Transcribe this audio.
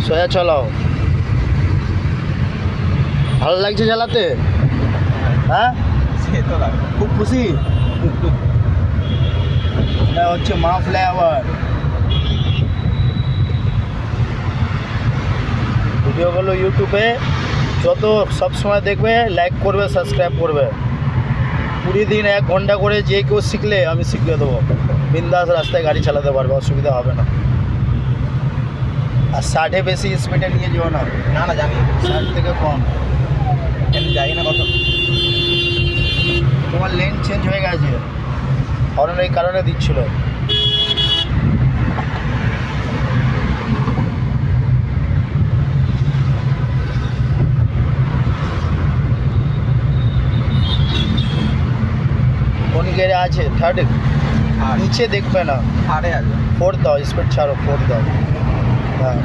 সোজা চালাও। ভালো লাগছে চালাতে? হ্যাঁ, সে তো লাগে। খুব খুশি। এটা হচ্ছে মা ফ্লাইওভার। ভিডিওগুলো ইউটিউবে যত সবসময় দেখবে, লাইক করবে, সাবস্ক্রাইব করবে। 20 দিন 1 ঘন্টা করে যে কেউ শিখলে আমি শিখিয়ে দেবো। বিন্দাস রাস্তায় গাড়ি চালাতে পারবে, অসুবিধা হবে না। আর 60-এ বেশি স্পিডে নিয়ে যেও না, না না জানি, 60 থেকে কম। আমি যাই না কত। তোমার লেন চেঞ্জ হয়ে গেছে, হর্নের এই কারণে দিচ্ছিল। কোন গিয়ারে আছে? থার্ড। আর নিচে দেখবে না, হারে আছে। 4 দাও, স্পিড ছাড়ো, 4 দাও। হ্যাঁ।